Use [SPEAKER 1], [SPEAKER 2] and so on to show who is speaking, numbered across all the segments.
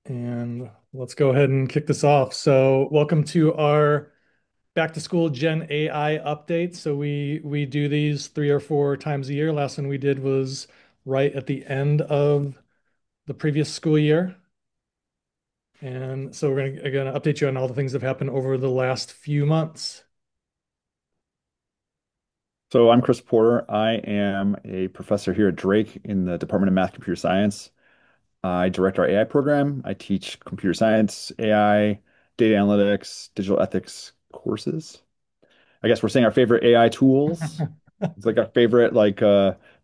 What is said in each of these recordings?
[SPEAKER 1] And let's go ahead and kick this off. So, welcome to our back to school Gen AI update. So we do these 3 or 4 times a year. Last one we did was right at the end of the previous school year. And so we're gonna update you on all the things that have happened over the last few months.
[SPEAKER 2] So I'm Chris Porter. I am a professor here at Drake in the Department of Math Computer Science. I direct our AI program. I teach computer science, AI, data analytics, digital ethics courses. I guess we're saying our favorite AI tools. It's like our favorite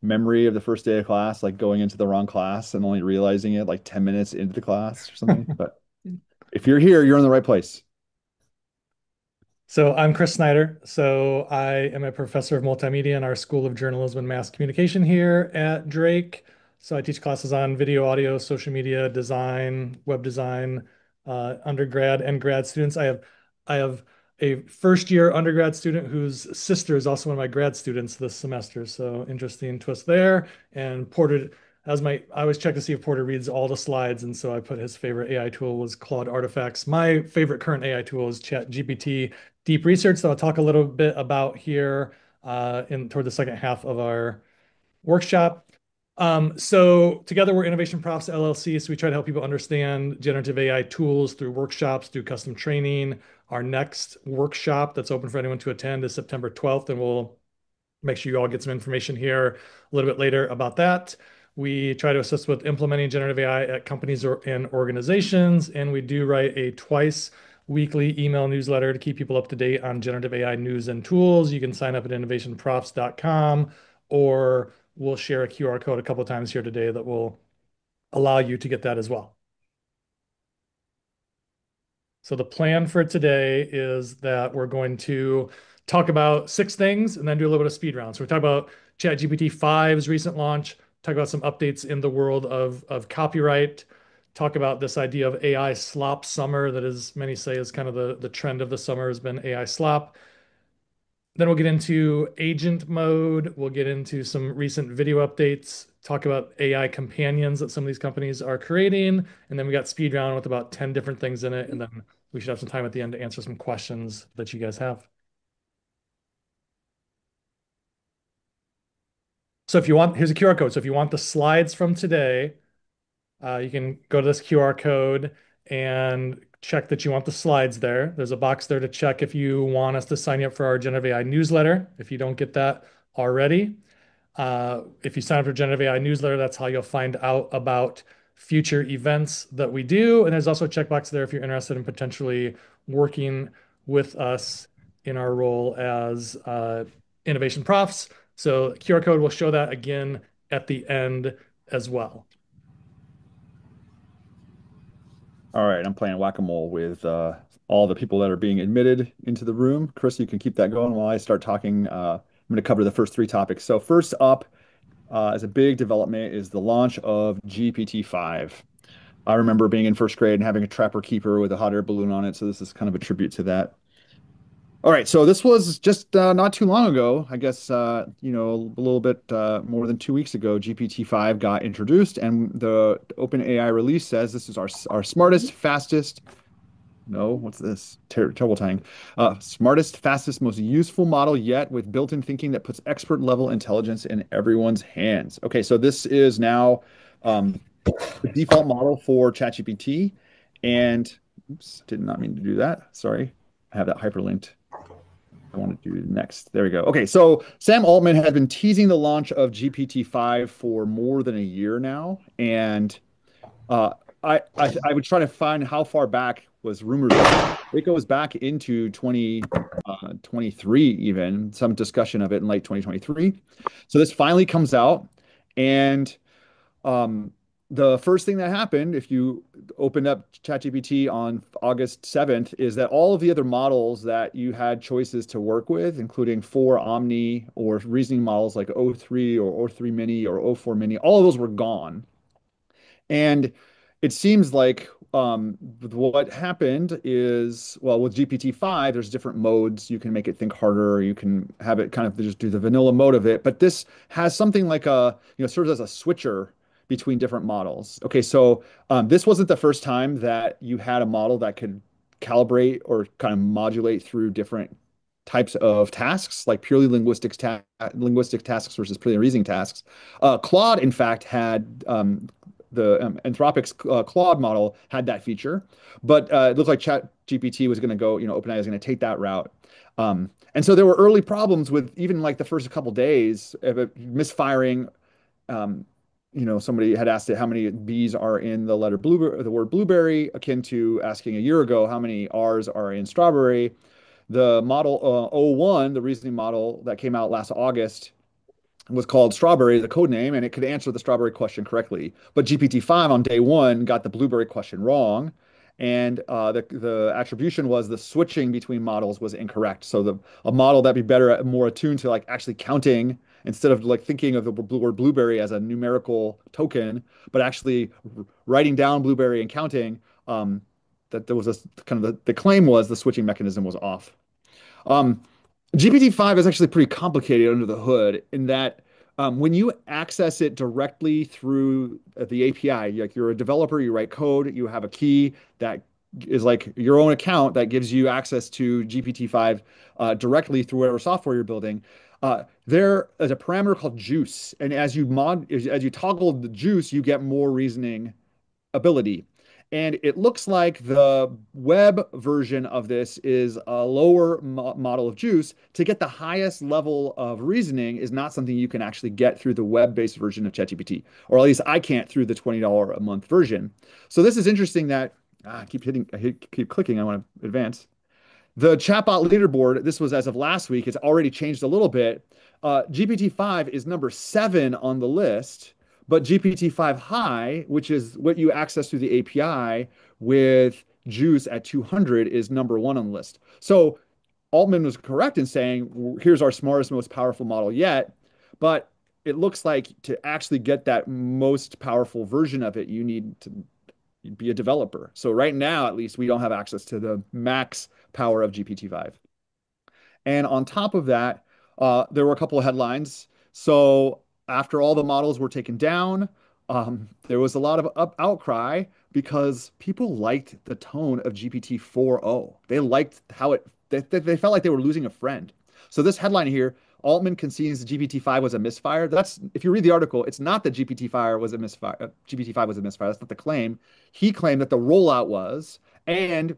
[SPEAKER 2] memory of the first day of class, like going into the wrong class and only realizing it like 10 minutes into the class or something. But if you're here, you're in the right place.
[SPEAKER 1] So I'm Chris Snyder. So I am a professor of multimedia in our School of Journalism and Mass Communication here at Drake. So I teach classes on video, audio, social media, design, web design, undergrad and grad students. I have a first year undergrad student whose sister is also one of my grad students this semester. So interesting twist there. And Porter, as my I always check to see if Porter reads all the slides, and so I put his favorite AI tool was Claude Artifacts. My favorite current AI tool is ChatGPT Deep Research that I'll talk a little bit about here in toward the second half of our workshop. So together we're Innovation Profs LLC. So we try to help people understand generative AI tools through workshops, through custom training. Our next workshop that's open for anyone to attend is September 12th, and we'll make sure you all get some information here a little bit later about that. We try to assist with implementing generative AI at companies and organizations, and we do write a twice weekly email newsletter to keep people up to date on generative AI news and tools. You can sign up at innovationprofs.com, or we'll share a QR code a couple of times here today that will allow you to get that as well. So the plan for today is that we're going to talk about 6 things and then do a little bit of speed round. So we talk about ChatGPT 5's recent launch, talk about some updates in the world of copyright, talk about this idea of AI slop summer that, as many say, is kind of the trend of the summer has been AI slop. Then we'll get into agent mode. We'll get into some recent video updates, talk about AI companions that some of these companies are creating. And then we got speed round with about 10 different things in it. And then we should have some time at the end to answer some questions that you guys have. So if you want, here's a QR code. So if you want the slides from today, you can go to this QR code and check that you want the slides there. There's a box there to check if you want us to sign you up for our Generative AI newsletter. If you don't get that already, if you sign up for Generative AI newsletter, that's how you'll find out about future events that we do. And there's also a checkbox there if you're interested in potentially working with us in our role as innovation profs. So QR code will show that again at the end as well.
[SPEAKER 2] All right, I'm playing whack-a-mole with all the people that are being admitted into the room. Chris, you can keep that going while I start talking. I'm going to cover the first 3 topics. So first up, as a big development, is the launch of GPT-5. I remember being in first grade and having a trapper keeper with a hot air balloon on it, so this is kind of a tribute to that. All right, so this was just not too long ago. I guess a little bit more than 2 weeks ago, GPT-5 got introduced, and the OpenAI release says this is our smartest, fastest. No, what's this? Trouble tying. Smartest, fastest, most useful model yet, with built-in thinking that puts expert-level intelligence in everyone's hands. Okay, so this is now um, the default model for ChatGPT, and oops, did not mean to do that. Sorry, I have that hyperlinked. I want to do next. There we go. Okay, so Sam Altman has been teasing the launch of GPT-5 for more than a year now, and uh, I would try to find how far back was rumors going. It goes back into 2023, even some discussion of it in late 2023. So this finally comes out, and um, the first thing that happened, if you opened up ChatGPT on August 7th, is that all of the other models that you had choices to work with, including 4 Omni or reasoning models like O3 or O3 Mini or O4 Mini, all of those were gone. And it seems like what happened is, well, with GPT-5, there's different modes. You can make it think harder, or you can have it kind of just do the vanilla mode of it. But this has something like serves as a switcher between different models. Okay, so this wasn't the first time that you had a model that could calibrate or kind of modulate through different types of tasks, like purely linguistic tasks versus purely reasoning tasks. Claude, in fact, had the Anthropic's Claude model had that feature, but it looked like ChatGPT was going to go, OpenAI is going to take that route. And so there were early problems with even like the first couple days of it misfiring. Um, Somebody had asked it how many B's are in the letter blueberry, the word blueberry, akin to asking a year ago how many R's are in strawberry. The model O1, the reasoning model that came out last August, was called Strawberry, the code name, and it could answer the strawberry question correctly. But GPT-5 on day one got the blueberry question wrong. And the attribution was the switching between models was incorrect. So a model that'd be better, more attuned to like actually counting instead of like thinking of the word blueberry as a numerical token, but actually writing down blueberry and counting, that there was a kind of the claim was the switching mechanism was off. Um, GPT-5 is actually pretty complicated under the hood in that when you access it directly through the API, like you're a developer, you write code, you have a key that is like your own account that gives you access to GPT-5 directly through whatever software you're building. There is a parameter called juice, and as you toggle the juice, you get more reasoning ability. And it looks like the web version of this is a lower model of juice. To get the highest level of reasoning is not something you can actually get through the web-based version of ChatGPT, or at least I can't through the $20 a month version. So this is interesting that I keep clicking. I want to advance. The chatbot leaderboard, this was as of last week, it's already changed a little bit. GPT-5 is number 7 on the list, but GPT-5 High, which is what you access through the API with Juice at 200, is number 1 on the list. So Altman was correct in saying, here's our smartest, most powerful model yet. But it looks like to actually get that most powerful version of it, you need to be a developer. So right now, at least, we don't have access to the max power of GPT-5. And on top of that, there were a couple of headlines. So after all the models were taken down, there was a lot of outcry because people liked the tone of GPT 4.0. They liked how they felt like they were losing a friend. So this headline here, Altman concedes GPT-5 was a misfire. That's, if you read the article, it's not that GPT-5 was a misfire. GPT-5 was a misfire. That's not the claim. He claimed that the rollout was, and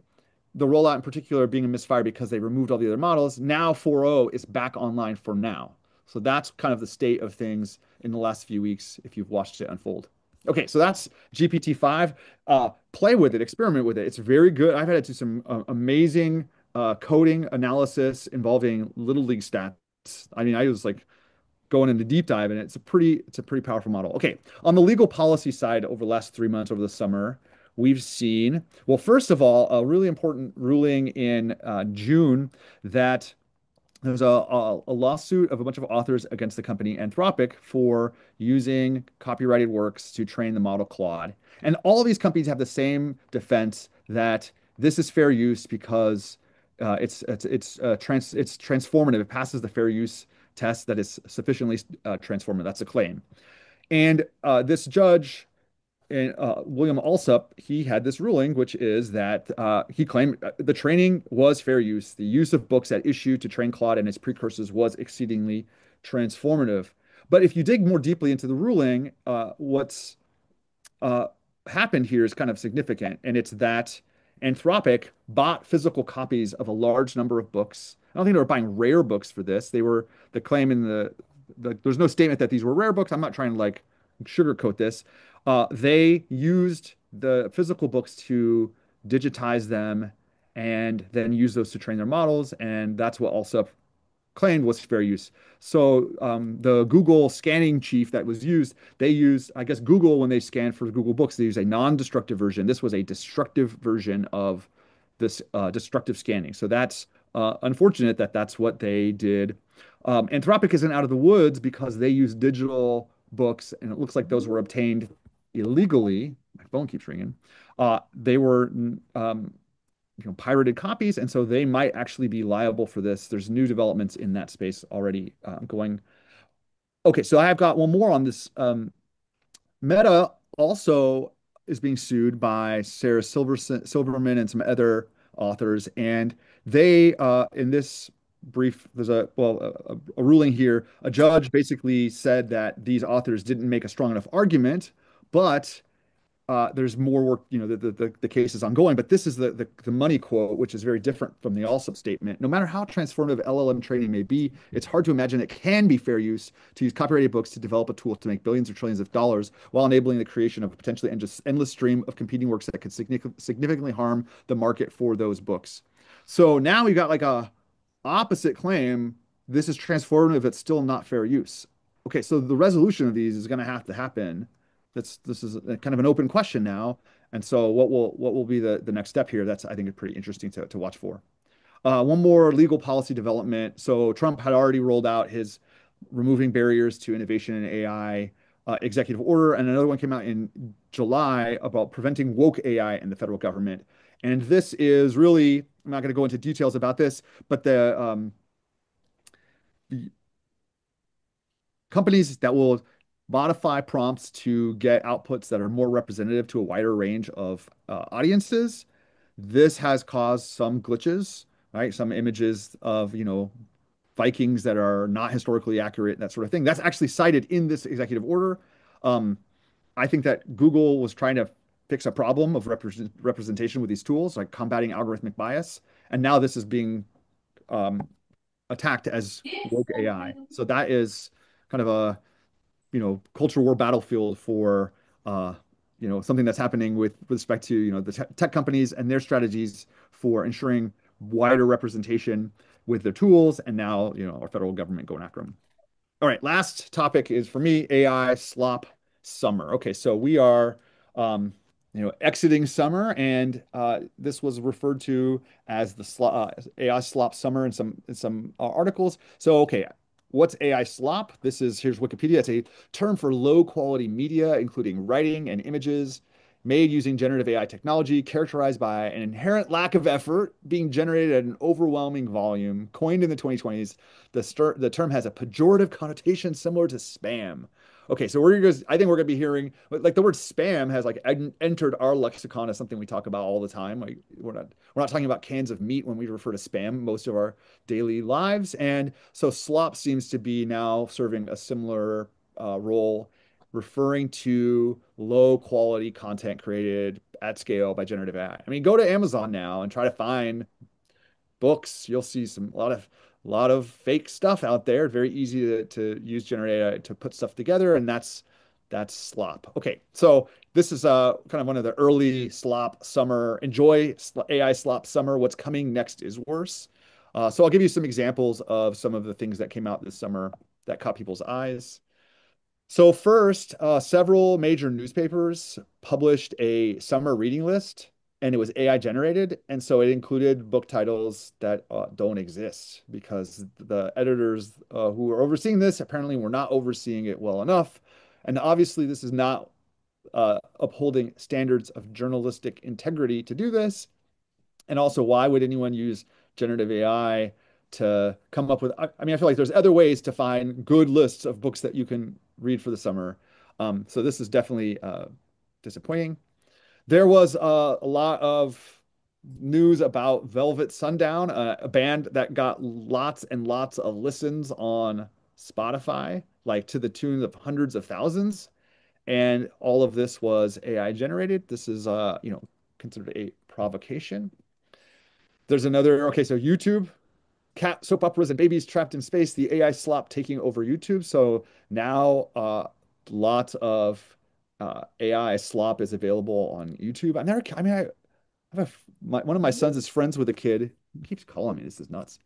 [SPEAKER 2] the rollout in particular being a misfire because they removed all the other models. Now 4.0 is back online for now. So that's kind of the state of things in the last few weeks if you've watched it unfold. Okay, so that's GPT-5. Play with it, experiment with it. It's very good. I've had it do some amazing coding analysis involving Little League stats. I mean, I was like going into deep dive, and it's a pretty powerful model. Okay, on the legal policy side, over the last 3 months over the summer, we've seen, well, first of all, a really important ruling in June that there's a lawsuit of a bunch of authors against the company Anthropic for using copyrighted works to train the model Claude. And all of these companies have the same defense that this is fair use because it's transformative. It passes the fair use test that is sufficiently transformative. That's a claim. And this judge, William Alsup, he had this ruling, which is that he claimed the training was fair use. The use of books at issue to train Claude and its precursors was exceedingly transformative. But if you dig more deeply into the ruling, what's uh, happened here is kind of significant, and it's that Anthropic bought physical copies of a large number of books. I don't think they were buying rare books for this. They were the claim in there's no statement that these were rare books. I'm not trying to like sugarcoat this. They used the physical books to digitize them and then use those to train their models, and that's what also claimed was fair use. So the Google scanning chief that was used, they used, I guess Google, when they scan for Google Books, they use a non-destructive version. This was a destructive version of this destructive scanning. So that's unfortunate that that's what they did. Anthropic isn't out of the woods because they use digital books, and it looks like those were obtained illegally. My phone keeps ringing. They were pirated copies, and so they might actually be liable for this. There's new developments in that space already going. Okay, so I have got one more on this Meta also is being sued by Silverman and some other authors, and they, in this brief, there's a ruling here. A judge basically said that these authors didn't make a strong enough argument, but there's more work, the case is ongoing, but this is the money quote, which is very different from the also statement. No matter how transformative LLM training may be, it's hard to imagine it can be fair use to use copyrighted books to develop a tool to make billions or trillions of dollars while enabling the creation of a potentially endless stream of competing works that could significantly harm the market for those books. So now we've got like a opposite claim. This is transformative, it's still not fair use. Okay, so the resolution of these is going to have to happen. This is kind of an open question now. And so what will be the next step here? That's I think pretty interesting to watch for. One more legal policy development. So Trump had already rolled out his removing barriers to innovation in AI executive order, and another one came out in July about preventing woke AI in the federal government. And this is really, I'm not going to go into details about this, but the companies that will modify prompts to get outputs that are more representative to a wider range of audiences. This has caused some glitches, right? Some images of, Vikings that are not historically accurate, that sort of thing. That's actually cited in this executive order. Um, I think that Google was trying to fix a problem of representation with these tools, like combating algorithmic bias. And now this is being um, attacked as woke AI. So that is kind of a culture war battlefield for something that's happening with respect to the tech companies and their strategies for ensuring wider representation with their tools, and now our federal government going after them. All right, last topic is for me AI slop summer. Okay, so we are exiting summer, and this was referred to as the AI slop summer in some articles. So okay, what's AI slop? Here's Wikipedia. It's a term for low quality media, including writing and images, made using generative AI technology, characterized by an inherent lack of effort, being generated at an overwhelming volume. Coined in the 2020s, the term has a pejorative connotation similar to spam. Okay, so I think we're gonna be hearing like the word spam has like entered our lexicon as something we talk about all the time. Like we're not talking about cans of meat when we refer to spam most of our daily lives, and so slop seems to be now serving a similar role, referring to low quality content created at scale by generative AI. I mean, go to Amazon now and try to find books. You'll see a lot of fake stuff out there. Very easy to use generative AI to put stuff together, and that's slop. Okay, so this is kind of one of the early slop summer. Enjoy AI slop summer. What's coming next is worse. So I'll give you some examples of some of the things that came out this summer that caught people's eyes. So first, several major newspapers published a summer reading list, and it was AI generated, and so it included book titles that don't exist because the editors who were overseeing this apparently were not overseeing it well enough, and obviously this is not upholding standards of journalistic integrity to do this. And also, why would anyone use generative AI to come up with? I mean, I feel like there's other ways to find good lists of books that you can read for the summer. So this is definitely disappointing. There was a lot of news about Velvet Sundown, a band that got lots and lots of listens on Spotify, like to the tune of hundreds of thousands. And all of this was AI generated. This is, considered a provocation. There's another, okay, so YouTube, cat soap operas and babies trapped in space, the AI slop taking over YouTube. So now lots of AI slop is available on YouTube. I have one of my sons is friends with a kid. He keeps calling me. This is nuts.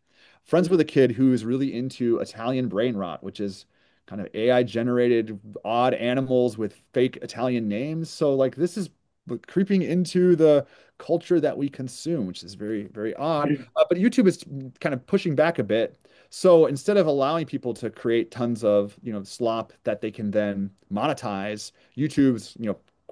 [SPEAKER 2] Friends with a kid who is really into Italian brain rot, which is kind of AI generated odd animals with fake Italian names. So like this is creeping into the culture that we consume, which is very, very odd. But YouTube is kind of pushing back a bit. So instead of allowing people to create tons of, slop that they can then monetize, YouTube's,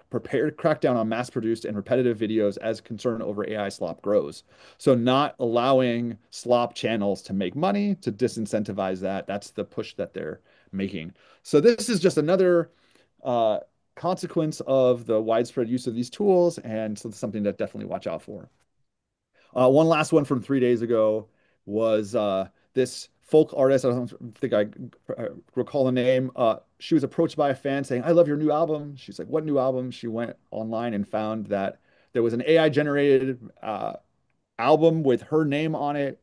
[SPEAKER 2] prepared to crack down on mass-produced and repetitive videos as concern over AI slop grows. So not allowing slop channels to make money, to disincentivize that, that's the push that they're making. So this is just another consequence of the widespread use of these tools, and so it's something to definitely watch out for. One last one from 3 days ago was this folk artist. I don't think I recall the name. She was approached by a fan saying, "I love your new album." She's like, "What new album?" She went online and found that there was an AI generated album with her name on it,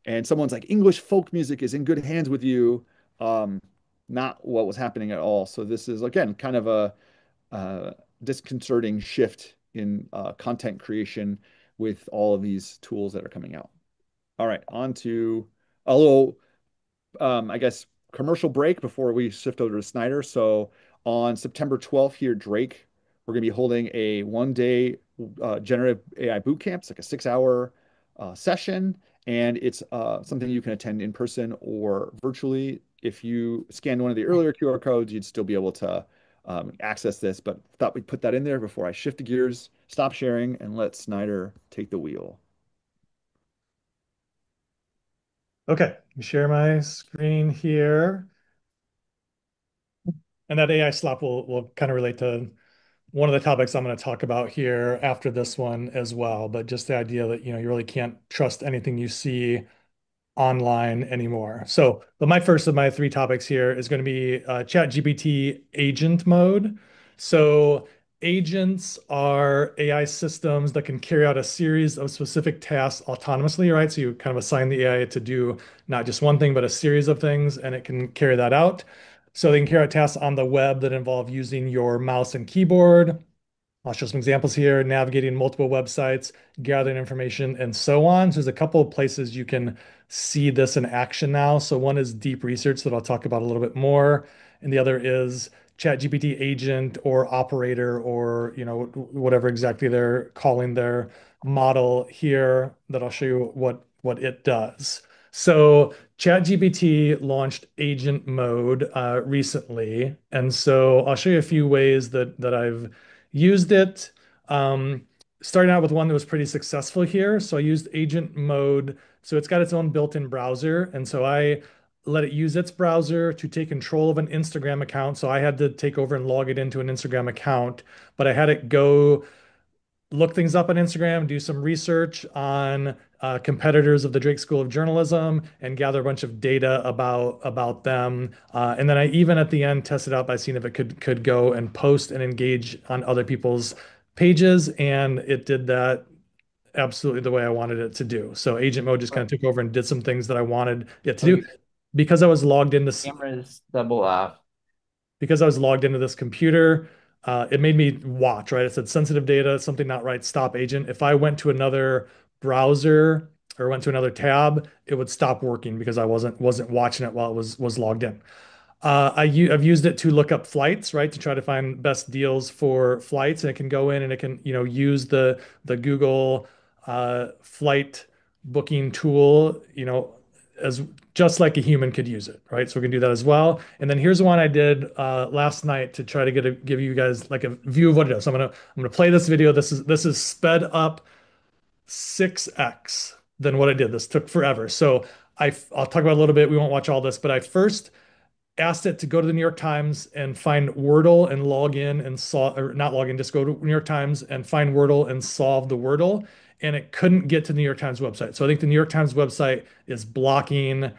[SPEAKER 2] and someone's like, "English folk music is in good hands with you." Um, Not what was happening at all. So this is again kind of a uh, disconcerting shift in content creation with all of these tools that are coming out. All right, on to a little, I guess, commercial break before we shift over to Snyder. So on September 12th here at Drake, we're going to be holding a 1 day generative AI boot camp. It's like a 6 hour session, and it's something you can attend in person or virtually. If you scan one of the earlier QR codes, you'd still be able to access this, but thought we'd put that in there before I shift gears, stop sharing, and let Snyder take the wheel.
[SPEAKER 1] Okay, let me share my screen here. And that AI slop will kind of relate to one of the topics I'm going to talk about here after this one as well. But just the idea that, you really can't trust anything you see online anymore. So, but my first of my three topics here is going to be ChatGPT agent mode. So, agents are AI systems that can carry out a series of specific tasks autonomously, right? So, you kind of assign the AI to do not just one thing, but a series of things, and it can carry that out. So, they can carry out tasks on the web that involve using your mouse and keyboard. I'll show some examples here, navigating multiple websites, gathering information, and so on. So there's a couple of places you can see this in action now. So one is deep research that I'll talk about a little bit more, and the other is ChatGPT agent or operator or whatever exactly they're calling their model here that I'll show you what it does. So ChatGPT launched agent mode recently, and so I'll show you a few ways that I've used it. Um, Starting out with one that was pretty successful here. So I used agent mode. So it's got its own built-in browser. And so I let it use its browser to take control of an Instagram account. So I had to take over and log it into an Instagram account, but I had it go look things up on Instagram, do some research on competitors of the Drake School of Journalism, and gather a bunch of data about them. And then I even at the end tested out by seeing if it could go and post and engage on other people's pages, and it did that absolutely the way I wanted it to do. So agent mode just kind of took over and did some things that I wanted it to do
[SPEAKER 3] Okay,
[SPEAKER 1] because I was logged into
[SPEAKER 3] cameras double off.
[SPEAKER 1] because I was logged into this computer, it made me watch, right? It said sensitive data, something not right, stop agent. If I went to another browser or went to another tab, it would stop working because I wasn't watching it while it was logged in. I've used it to look up flights, right, to try to find best deals for flights, and it can go in and it can, use the Google flight booking tool, as just like a human could use it, right? So we can do that as well. And then here's one I did last night to try to give you guys like a view of what it is. So I'm gonna play this video. This is sped up 6x than what I did. This took forever. So I'll talk about it a little bit. We won't watch all this, but I first asked it to go to the New York Times and find Wordle and log in and solve, or not log in, just go to New York Times and find Wordle and solve the Wordle. And it couldn't get to the New York Times website. So I think the New York Times website is blocking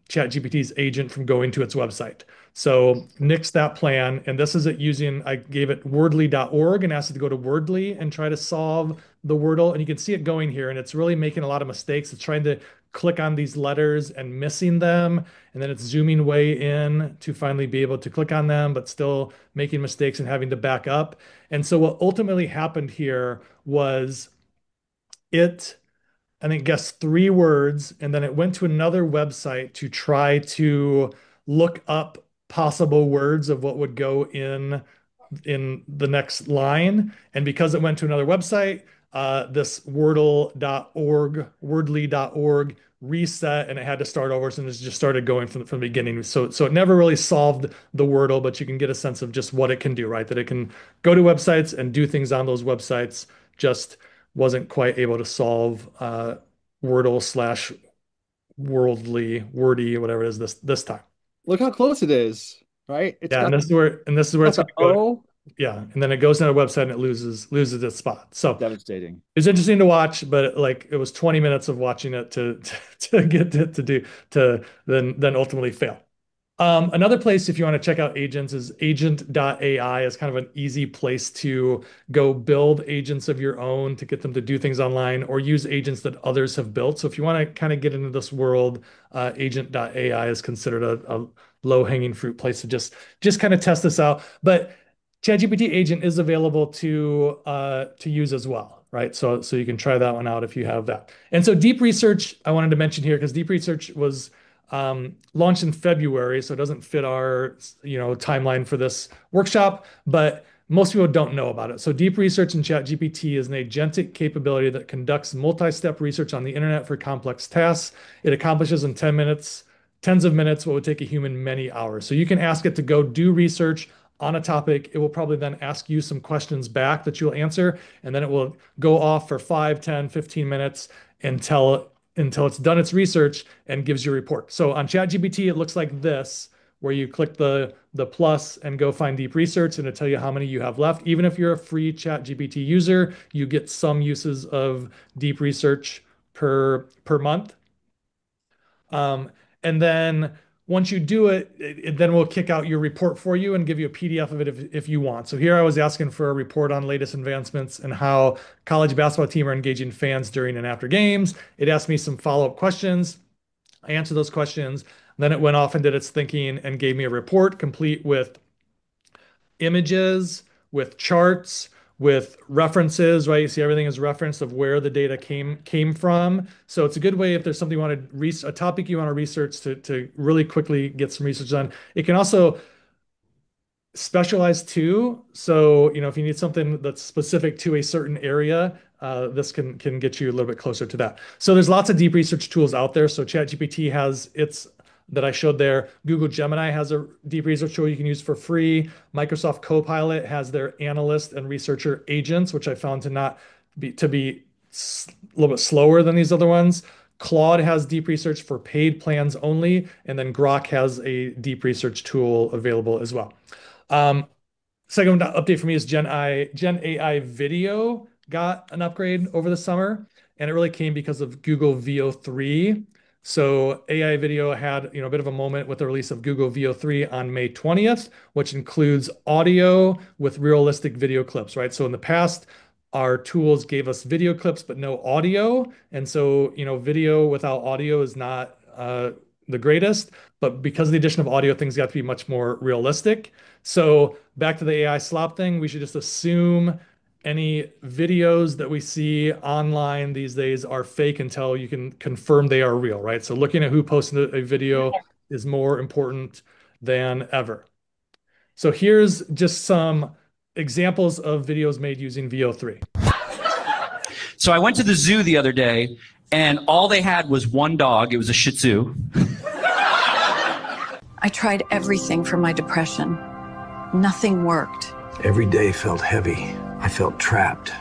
[SPEAKER 1] ChatGPT's agent from going to its website. So nix that plan. And this is it using, I gave it wordly.org and asked it to go to Wordly and try to solve the Wordle. And you can see it going here, and it's really making a lot of mistakes. It's trying to click on these letters and missing them, and then it's zooming way in to finally be able to click on them, but still making mistakes and having to back up. And so what ultimately happened here was it, I think, guessed three words, and then it went to another website to try to look up possible words of what would go in the next line. And because it went to another website, this wordly.org reset, and it had to start over. So it just started going from the beginning. So it never really solved the Wordle, but you can get a sense of just what it can do, right? That it can go to websites and do things on those websites, just wasn't quite able to solve Wordle slash worldly, wordy, whatever it is this time.
[SPEAKER 2] Look how close it is, right? It's
[SPEAKER 1] Yeah, and
[SPEAKER 2] got
[SPEAKER 1] this is where it's
[SPEAKER 2] the
[SPEAKER 1] going to go.
[SPEAKER 2] O.
[SPEAKER 1] Yeah, and then it goes to a website and it loses its spot. So
[SPEAKER 2] Devastating.
[SPEAKER 1] it's interesting to watch, but like it was 20 minutes of watching it to get it to do to then ultimately fail. Another place, if you want to check out agents, is agent.ai is kind of an easy place to go build agents of your own to get them to do things online or use agents that others have built. So if you want to kind of get into this world, agent.ai is considered a low-hanging fruit place to just kind of test this out. But ChatGPT agent is available to use as well, right? So you can try that one out if you have that. And so deep research, I wanted to mention here because deep research was launched in February, so it doesn't fit our timeline for this workshop, but most people don't know about it. So deep research in ChatGPT is an agentic capability that conducts multi-step research on the internet for complex tasks. It accomplishes in 10 minutes, tens of minutes, what would take a human many hours. So you can ask it to go do research on a topic. It will probably then ask you some questions back that you'll answer, and then it will go off for 5, 10, 15 minutes until it's done its research and gives you a report. So on ChatGPT, it looks like this, where you click the plus and go find deep research, and it'll tell you how many you have left. Even if you're a free ChatGPT user, you get some uses of deep research per month. And then once you do it, it then will kick out your report for you and give you a PDF of it if you want. So here I was asking for a report on latest advancements and how college basketball team are engaging fans during and after games. It asked me some follow-up questions. I answered those questions. Then it went off and did its thinking and gave me a report complete with images, with charts, with references, right? You see everything is referenced of where the data came from. So it's a good way if there's something you want to a topic you want to research to really quickly get some research done. It can also specialized too. So, if you need something that's specific to a certain area, this can get you a little bit closer to that. So there's lots of deep research tools out there. So ChatGPT has its that I showed there. Google Gemini has a deep research tool you can use for free. Microsoft Copilot has their analyst and researcher agents, which I found to be a little bit slower than these other ones. Claude has deep research for paid plans only, and then Grok has a deep research tool available as well. Um, Second update for me is Gen AI Video got an upgrade over the summer, and it really came because of Google VO3. So AI Video had a bit of a moment with the release of Google VO3 on May 20th, which includes audio with realistic video clips, right? So in the past, our tools gave us video clips but no audio, and so video without audio is not the greatest. But because of the addition of audio, things got to be much more realistic. So back to the AI slop thing, we should just assume any videos that we see online these days are fake until you can confirm they are real, right? So looking at who posted a video is more important than ever. So here's just some examples of videos made using VO3.
[SPEAKER 4] So I went to the zoo the other day, and all they had was one dog. It was a Shih Tzu.
[SPEAKER 5] I tried everything for my depression. Nothing worked.
[SPEAKER 6] Every day felt heavy. I felt trapped.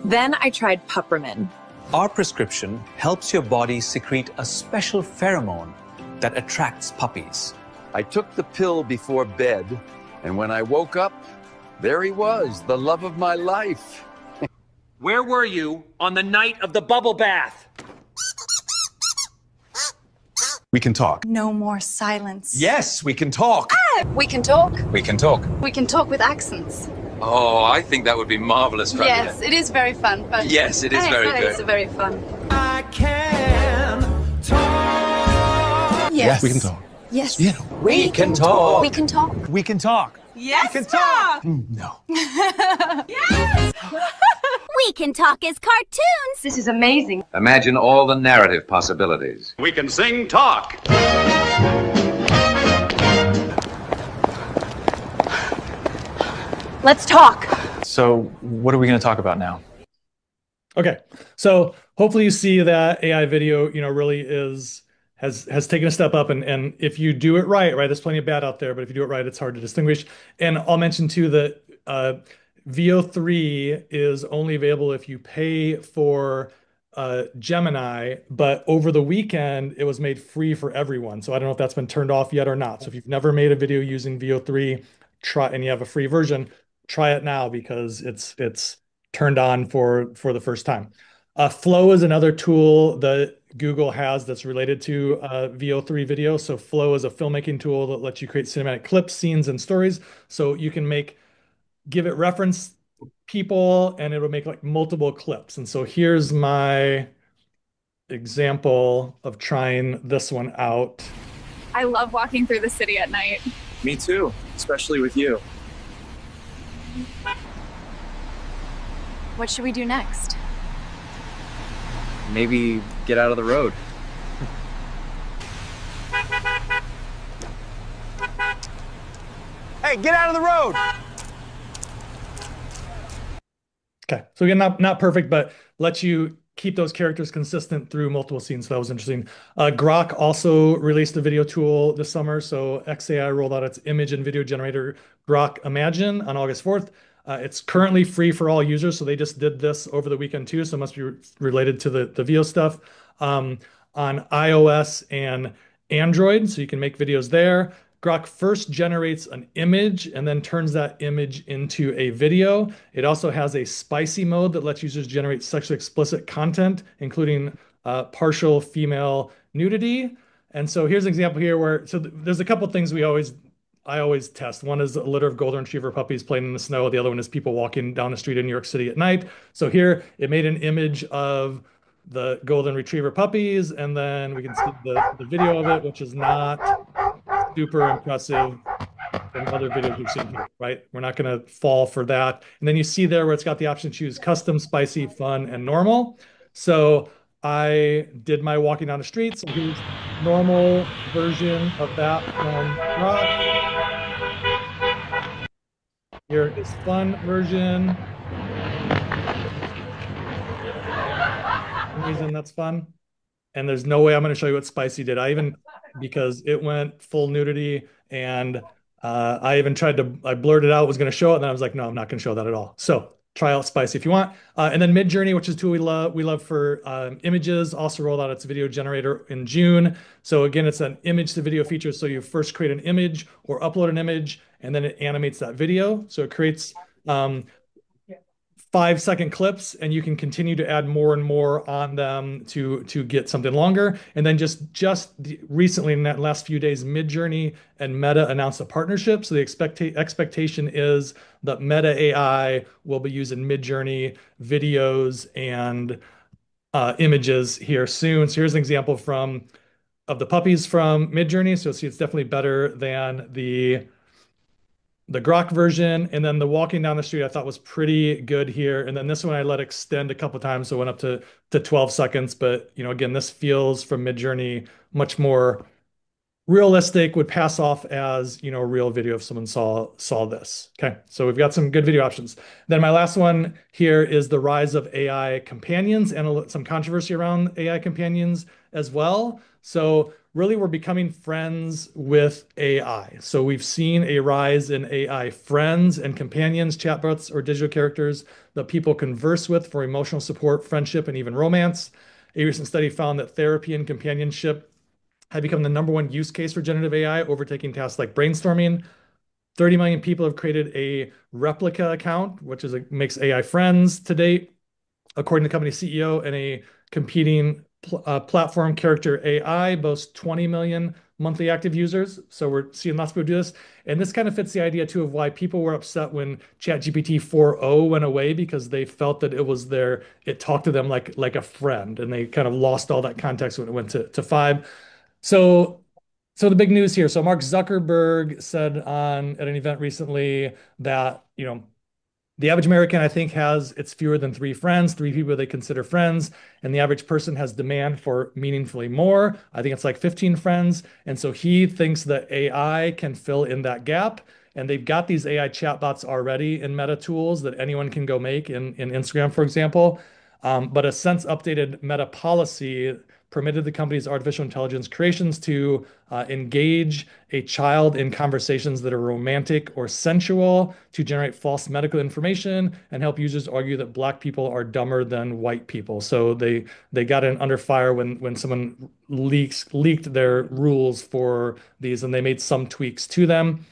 [SPEAKER 7] Then I tried Puppermin.
[SPEAKER 8] Our prescription helps your body secrete a special pheromone that attracts puppies.
[SPEAKER 9] I took the pill before bed, and when I woke up, there he was, the love of my life.
[SPEAKER 10] Where were you on the night of the bubble bath?
[SPEAKER 8] We can talk.
[SPEAKER 5] No more silence.
[SPEAKER 8] Yes, we can talk.
[SPEAKER 7] We can talk.
[SPEAKER 8] We can talk.
[SPEAKER 7] We can talk with accents.
[SPEAKER 9] Oh, I think that would be marvelous fun.
[SPEAKER 7] Yes, it is very fun. But
[SPEAKER 9] Yes, it is very good.
[SPEAKER 7] It's very fun.
[SPEAKER 10] I can talk.
[SPEAKER 5] Yes.
[SPEAKER 8] We can talk.
[SPEAKER 5] Yes.
[SPEAKER 8] Yeah. We can talk.
[SPEAKER 7] We can talk.
[SPEAKER 8] We can talk.
[SPEAKER 7] Yes,
[SPEAKER 8] We can talk. No.
[SPEAKER 11] We can talk as cartoons.
[SPEAKER 7] This is amazing.
[SPEAKER 9] Imagine all the narrative possibilities.
[SPEAKER 10] We can sing talk.
[SPEAKER 7] Let's talk.
[SPEAKER 8] So, what are we going to talk about now?
[SPEAKER 1] Okay, so hopefully you see that AI video, really has taken a step up, and if you do it right, there's plenty of bad out there, but if you do it right, it's hard to distinguish. And I'll mention too that VO3 is only available if you pay for Gemini, but over the weekend it was made free for everyone. So I don't know if that's been turned off yet or not. So if you've never made a video using VO3, try and you have a free version, try it now because it's turned on for the first time. Flow is another tool that Google has that's related to VO3 video. So Flow is a filmmaking tool that lets you create cinematic clips, scenes, and stories. So you can give it reference people and it'll make like multiple clips. And so here's my example of trying this one out.
[SPEAKER 12] I love walking through the city at night.
[SPEAKER 13] Me too, especially with you.
[SPEAKER 12] What should we do next?
[SPEAKER 13] Maybe get out of the road.
[SPEAKER 10] Hey, get out of the road!
[SPEAKER 1] Okay, so again, not perfect, but lets you keep those characters consistent through multiple scenes. So that was interesting. Grok also released a video tool this summer. So XAI rolled out its image and video generator Grok Imagine on August 4th. It's currently free for all users, so they just did this over the weekend too, so it must be related to the VO stuff. On iOS and Android, so you can make videos there. Grok first generates an image and then turns that image into a video. It also has a spicy mode that lets users generate sexually explicit content, including partial female nudity. And so here's an example here where, there's a couple things I always test. One is a litter of golden retriever puppies playing in the snow. The other one is people walking down the street in New York City at night. So here it made an image of the golden retriever puppies, and then we can see the video of it, which is not super impressive from other videos we've seen here, right? We're not going to fall for that. And then you see there where it's got the option to choose custom, spicy, fun, and normal. So I did my walking down the street. So here's normal version of that from Rock. Here is fun version. For some reason that's fun. And there's no way I'm going to show you what spicy did. Because it went full nudity, and I even I blurted out, was going to show it, and then I was like, no, I'm not going to show that at all. So try out spicy if you want. And then Midjourney, which is a tool we love for images, also rolled out its video generator in June. So again, it's an image to video feature. So you first create an image or upload an image, and then it animates that video. So it creates 5-second clips, and you can continue to add more and more on them to get something longer. And then recently, in that last few days, Midjourney and Meta announced a partnership. So the expectation is that Meta AI will be using Midjourney videos and images here soon. So here's an example of the puppies from Midjourney. So you'll see it's definitely better than the Grok version, and then the walking down the street I thought was pretty good here. And then this one I let extend a couple times, so it went up to 12 seconds. But again, this feels from Midjourney much more realistic, would pass off as a real video if someone saw this. Okay, so we've got some good video options. Then my last one here is the rise of AI companions, and some controversy around AI companions as well. So really, we're becoming friends with AI. So we've seen a rise in AI friends and companions, chatbots, or digital characters that people converse with for emotional support, friendship, and even romance. A recent study found that therapy and companionship have become the #1 use case for generative AI, overtaking tasks like brainstorming. 30 million people have created a replica account, which makes AI friends to date, according to the company's CEO. And a competing platform, Character AI, boasts 20 million monthly active users. So we're seeing lots of people do this. And this kind of fits the idea too of why people were upset when ChatGPT 4.0 went away, because they felt that it talked to them like a friend, and they kind of lost all that context when it went to 5. So the big news here. So Mark Zuckerberg said at an event recently that, the average American, I think, it's fewer than 3 friends, 3 people they consider friends. And the average person has demand for meaningfully more. I think it's like 15 friends. And so he thinks that AI can fill in that gap. And they've got these AI chatbots already in Meta tools that anyone can go make in Instagram, for example. But a since updated Meta policy permitted the company's artificial intelligence creations to engage a child in conversations that are romantic or sensual, to generate false medical information, and help users argue that Black people are dumber than white people. So they got in under fire when someone leaked their rules for these, and they made some tweaks to them.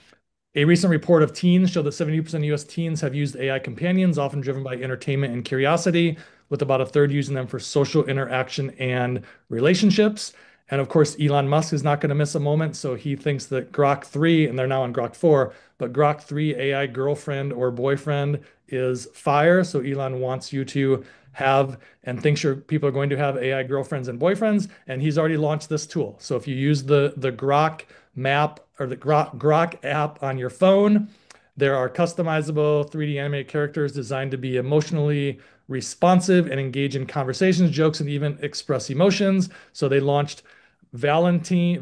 [SPEAKER 1] A recent report of teens showed that 70% of US teens have used AI companions, often driven by entertainment and curiosity, with about a third using them for social interaction and relationships. And of course, Elon Musk is not going to miss a moment. So he thinks that Grok 3, and they're now on Grok 4, but Grok 3 AI girlfriend or boyfriend is fire. So Elon wants you to have and thinks your people are going to have AI girlfriends and boyfriends. And he's already launched this tool. So if you use the Grok map or the Grok app on your phone, there are customizable 3D animated characters designed to be emotionally responsive and engage in conversations, jokes, and even express emotions. So they launched Valentine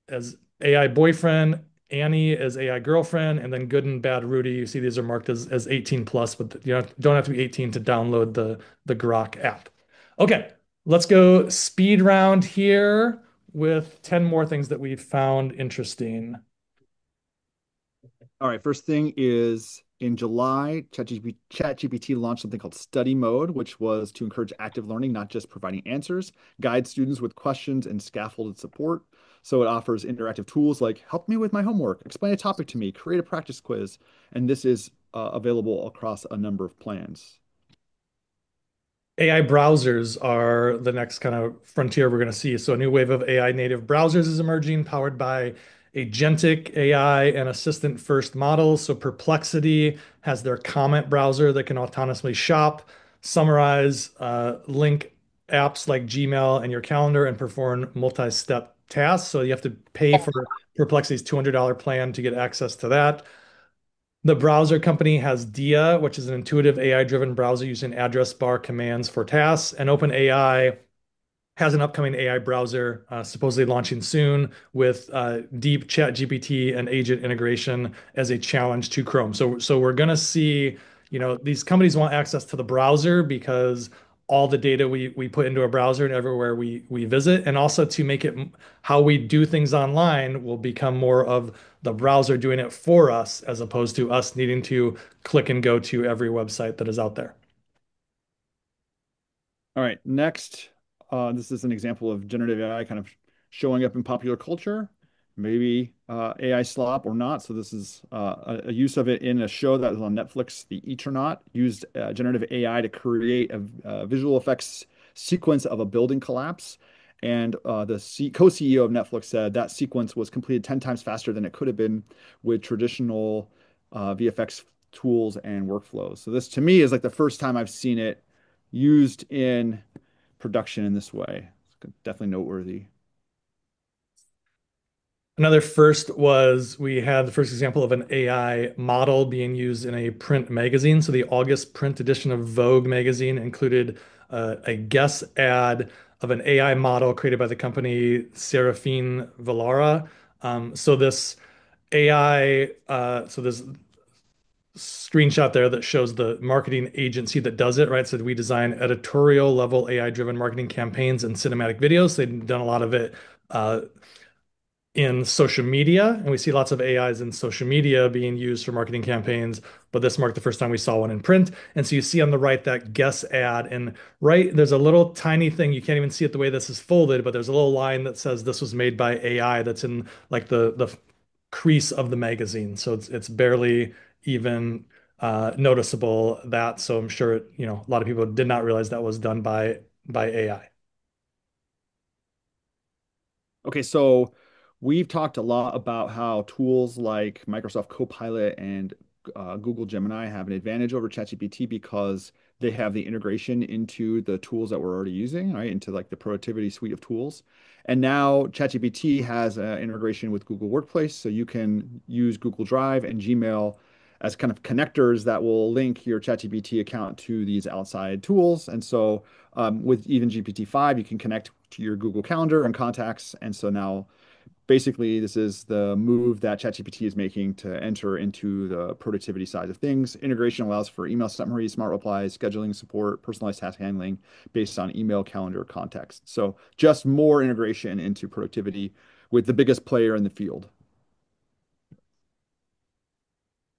[SPEAKER 1] as AI boyfriend, Annie as AI girlfriend, and then Good and Bad Rudy. You see these are marked as 18 plus, but you don't have to be 18 to download the Grok app. Okay, let's go speed round here with 10 more things that we found interesting.
[SPEAKER 2] All right, first thing is in July, ChatGPT launched something called Study Mode, which was to encourage active learning, not just providing answers, guide students with questions and scaffolded support. So it offers interactive tools like help me with my homework, explain a topic to me, create a practice quiz, and this is available across a number of plans.
[SPEAKER 1] AI browsers are the next kind of frontier we're going to see. So a new wave of AI native browsers is emerging, powered by agentic AI and assistant first models. So Perplexity has their comment browser that can autonomously shop, summarize, link apps like Gmail and your calendar, and perform multi-step tasks. So you have to pay for Perplexity's $200 plan to get access to that. The browser company has Dia, which is an intuitive AI-driven browser using address bar commands for tasks. And OpenAI has an upcoming AI browser supposedly launching soon with deep chat GPT and agent integration as a challenge to Chrome. So we're going to see, these companies want access to the browser because all the data we put into a browser and everywhere we visit, and also to make it how we do things online will become more of the browser doing it for us as opposed to us needing to click and go to every website that is out there.
[SPEAKER 2] All right, next, this is an example of generative AI kind of showing up in popular culture, maybe AI slop or not. So this is a use of it in a show that was on Netflix, The Eternaut, used generative AI to create a visual effects sequence of a building collapse. And the co-CEO of Netflix said that sequence was completed 10 times faster than it could have been with traditional VFX tools and workflows. So this to me is like the first time I've seen it used in production in this way. It's definitely noteworthy.
[SPEAKER 1] Another first was we had the first example of an AI model being used in a print magazine. So the August print edition of Vogue magazine included a guest ad of an AI model created by the company Serafine Velara. So this AI, so this screenshot there that shows the marketing agency that does it, right? So we design editorial level AI driven marketing campaigns and cinematic videos. They've done a lot of it in social media, and we see lots of AIs in social media being used for marketing campaigns, but this marked the first time we saw one in print. And so you see on the right that guess ad, and right there's a little tiny thing, you can't even see it the way this is folded, but there's a little line that says this was made by AI that's in like the crease of the magazine. So it's barely even noticeable that. So I'm sure a lot of people did not realize that was done by AI.
[SPEAKER 2] Okay, so we've talked a lot about how tools like Microsoft Copilot and Google Gemini have an advantage over ChatGPT because they have the integration into the tools that we're already using, right? Into like the productivity suite of tools. And now ChatGPT has an integration with Google Workplace, so you can use Google Drive and Gmail as kind of connectors that will link your ChatGPT account to these outside tools. And so with even GPT-5, you can connect to your Google Calendar and contacts. And so now basically this is the move that ChatGPT is making to enter into the productivity side of things. Integration allows for email summaries, smart replies, scheduling support, personalized task handling based on email, calendar, context. So just more integration into productivity with the biggest player in the field.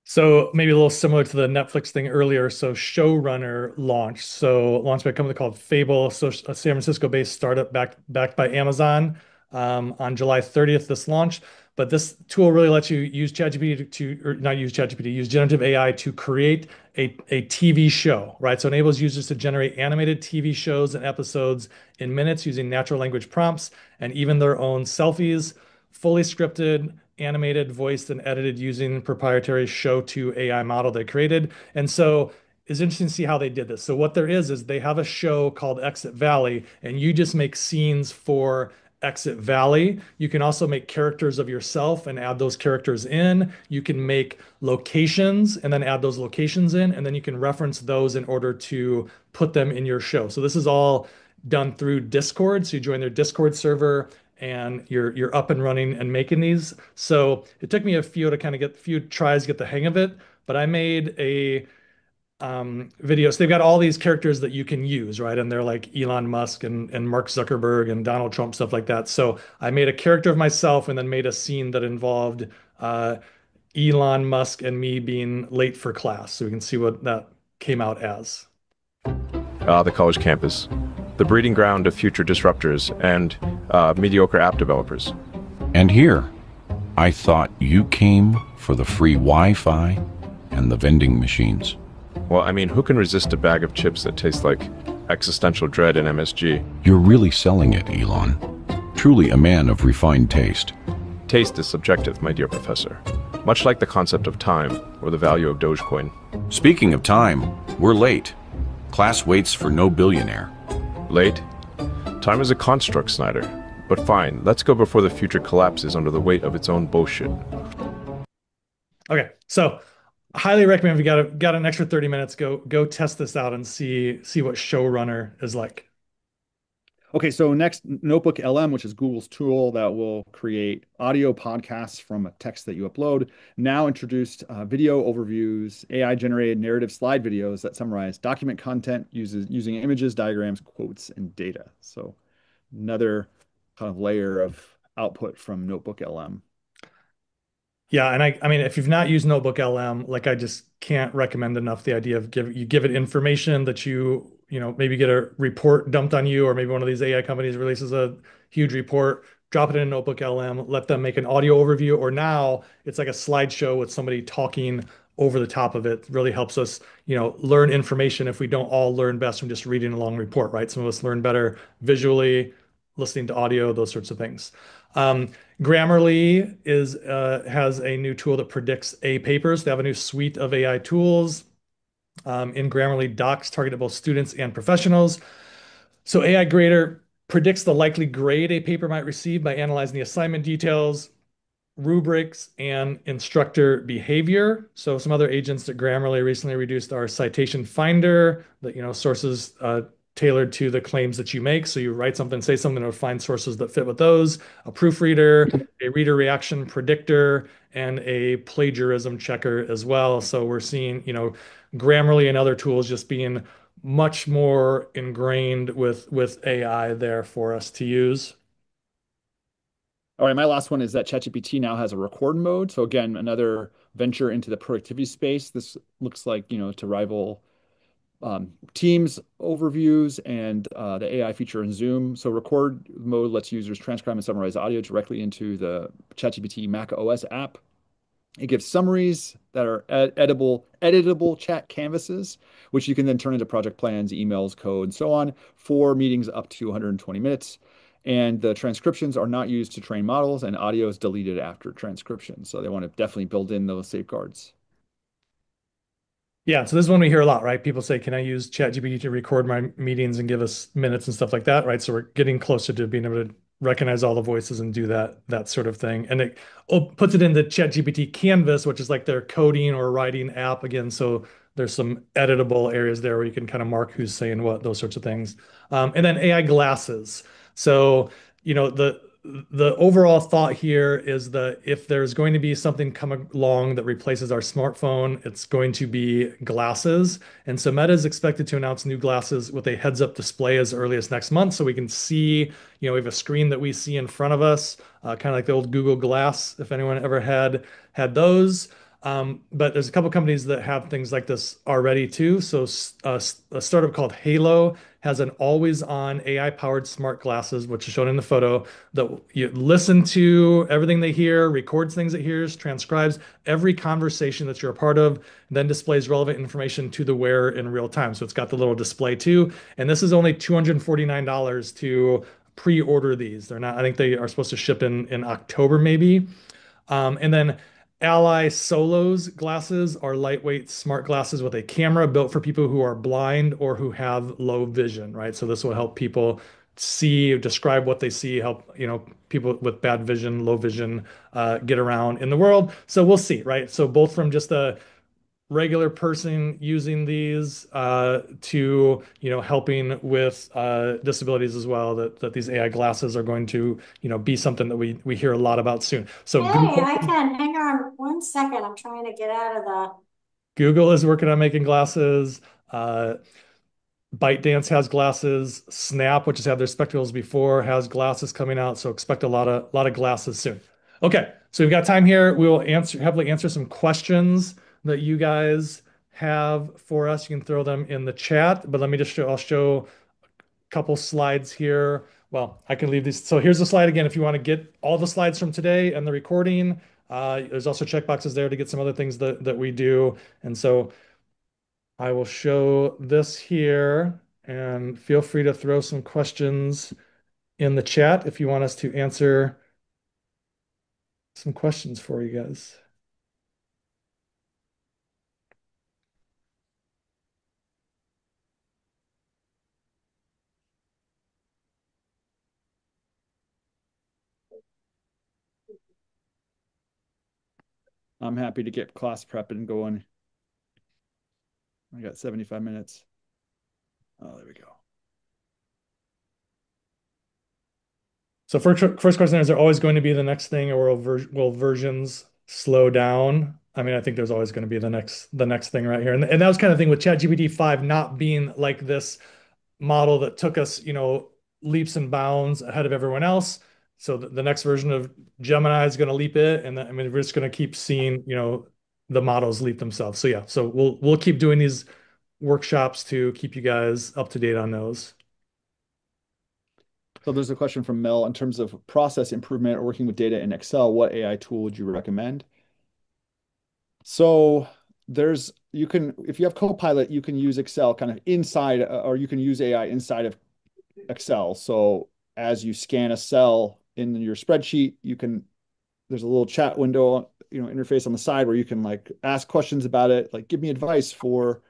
[SPEAKER 1] So maybe a little similar to the Netflix thing earlier. So Showrunner launched. So launched by a company called Fable, so a San Francisco-based startup backed by Amazon. On July 30th, this launched. But this tool really lets you use ChatGPT or not use ChatGPT, use generative AI to create a TV show, right? So it enables users to generate animated TV shows and episodes in minutes using natural language prompts and even their own selfies, fully scripted, animated, voiced, and edited using proprietary Show 2 AI model they created. And so it's interesting to see how they did this. So what there is they have a show called Exit Valley, and you just make scenes for Exit Valley. You can also make characters of yourself and add those characters in. You can make locations and then add those locations in, and then you can reference those in order to put them in your show. So this is all done through Discord. So you join their Discord server and you're up and running and making these. So it took me a few to kind of get a few tries to get the hang of it, but I made a videos. They've got all these characters that you can use, right? And they're like Elon Musk and Mark Zuckerberg and Donald Trump, stuff like that. So I made a character of myself and then made a scene that involved Elon Musk and me being late for class. So we can see what that came out as.
[SPEAKER 14] The college campus, the breeding ground of future disruptors and mediocre app developers.
[SPEAKER 15] And here, I thought you came for the free Wi-Fi and the vending machines.
[SPEAKER 14] Well, I mean, who can resist a bag of chips that taste like existential dread and MSG?
[SPEAKER 15] You're really selling it, Elon. Truly a man of refined taste.
[SPEAKER 14] Taste is subjective, my dear professor. Much like the concept of time or the value of Dogecoin.
[SPEAKER 15] Speaking of time, we're late. Class waits for no billionaire.
[SPEAKER 14] Late? Time is a construct, Snyder. But fine, let's go before the future collapses under the weight of its own bullshit.
[SPEAKER 1] Okay, so highly recommend if you got an extra 30 minutes, go test this out and see what Showrunner is like.
[SPEAKER 2] Okay, so next, Notebook LM, which is Google's tool that will create audio podcasts from a text that you upload, now introduced video overviews, AI-generated narrative slide videos that summarize document content using images, diagrams, quotes, and data. So another kind of layer of output from Notebook LM.
[SPEAKER 1] Yeah, and I mean, if you've not used Notebook LM, like I just can't recommend enough the idea of you give it information that you maybe get a report dumped on you, or maybe one of these AI companies releases a huge report, drop it in a Notebook LM, let them make an audio overview, or now it's like a slideshow with somebody talking over the top of it. Really helps us, learn information if we don't all learn best from just reading a long report, right? Some of us learn better visually, listening to audio, those sorts of things. Grammarly has a new tool that predicts A papers. They have a new suite of AI tools in Grammarly Docs targeted both students and professionals. So AI Grader predicts the likely grade a paper might receive by analyzing the assignment details, rubrics, and instructor behavior. So some other agents at Grammarly recently reduced our citation finder, that sources tailored to the claims that you make. So you write something, say something, it'll find sources that fit with those, a proofreader, a reader reaction predictor, and a plagiarism checker as well. So we're seeing, Grammarly and other tools just being much more ingrained with AI there for us to use.
[SPEAKER 2] All right, my last one is that ChatGPT now has a record mode. So again, another venture into the productivity space. This looks like, to rival Teams overviews and the AI feature in Zoom. So record mode lets users transcribe and summarize audio directly into the ChatGPT Mac OS app. It gives summaries that are editable chat canvases, which you can then turn into project plans, emails, code, and so on for meetings up to 120 minutes. And the transcriptions are not used to train models, and audio is deleted after transcription. So they want to definitely build in those safeguards.
[SPEAKER 1] Yeah, so this is one we hear a lot, right? People say, can I use ChatGPT to record my meetings and give us minutes and stuff like that, right? So we're getting closer to being able to recognize all the voices and do that sort of thing. And it puts it into ChatGPT Canvas, which is like their coding or writing app again. So there's some editable areas there where you can kind of mark who's saying what, those sorts of things. And then AI glasses. So, the overall thought here is that if there's going to be something come along that replaces our smartphone, it's going to be glasses. And so Meta is expected to announce new glasses with a heads-up display as early as next month. So we can see, we have a screen that we see in front of us, kind of like the old Google Glass, if anyone ever had those. But there's a couple companies that have things like this already too. So a startup called Halo has an always-on AI-powered smart glasses, which is shown in the photo, that you listen to everything they hear, records things it hears, transcribes every conversation that you're a part of, then displays relevant information to the wearer in real time. So it's got the little display too. And this is only $249 to pre-order these. They're not, I think they are supposed to ship in October maybe. And then Ally Solos glasses are lightweight smart glasses with a camera built for people who are blind or who have low vision, right? So this will help people see, describe what they see, help, people with bad vision, low vision, get around in the world. So we'll see, right? So both from just a regular person using these to helping with disabilities as well, that these AI glasses are going to be something that we hear a lot about soon. So
[SPEAKER 16] Hey,
[SPEAKER 1] Google
[SPEAKER 16] I can. Hang on 1 second. I'm trying to get out of the.
[SPEAKER 1] Google is working on making glasses. ByteDance has glasses. Snap, which has had their spectacles before, has glasses coming out. So expect a lot of glasses soon. Okay, so we've got time here. We will happily answer some questions that you guys have for us. You can throw them in the chat, but let me just show. I'll show a couple slides here. Well, I can leave these. So here's the slide again. If you want to get all the slides from today and the recording, there's also checkboxes there to get some other things that we do. And so I will show this here, and feel free to throw some questions in the chat if you want us to answer some questions for you guys.
[SPEAKER 2] I'm happy to get class prep and going. I got 75 minutes. Oh, there we go.
[SPEAKER 1] So first question, is there always going to be the next thing, or will versions slow down? I mean, I think there's always going to be the next thing right here. And that was kind of thing with ChatGPT 5 not being like this model that took us, leaps and bounds ahead of everyone else. So the next version of Gemini is going to leap it, and I mean, we're just going to keep seeing, the models leap themselves. So yeah, so we'll keep doing these workshops to keep you guys up to date on those.
[SPEAKER 2] So there's a question from Mel in terms of process improvement or working with data in Excel, what AI tool would you recommend? So if you have Copilot, you can use Excel kind of inside, or you can use AI inside of Excel. So as you scan a cell in your spreadsheet, there's a little chat window, interface on the side where you can like ask questions about it, like give me advice for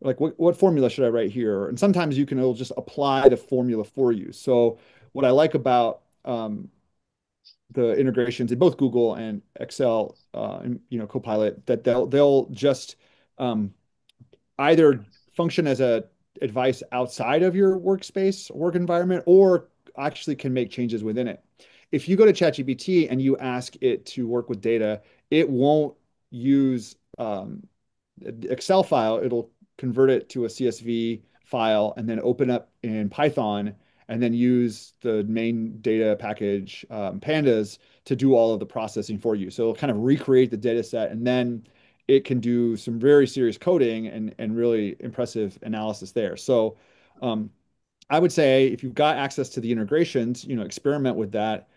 [SPEAKER 2] like what formula should I write here? And sometimes it'll just apply the formula for you. So what I like about the integrations in both Google and Excel, and Copilot, that they'll just either function as a advice outside of your workspace work environment, or actually can make changes within it. If you go to ChatGPT and you ask it to work with data, it won't use Excel file. It'll convert it to a CSV file and then open up in Python and then use the main data package, pandas, to do all of the processing for you. So it'll kind of recreate the data set, and then it can do some very serious coding and really impressive analysis there. So I would say if you've got access to the integrations, experiment with that.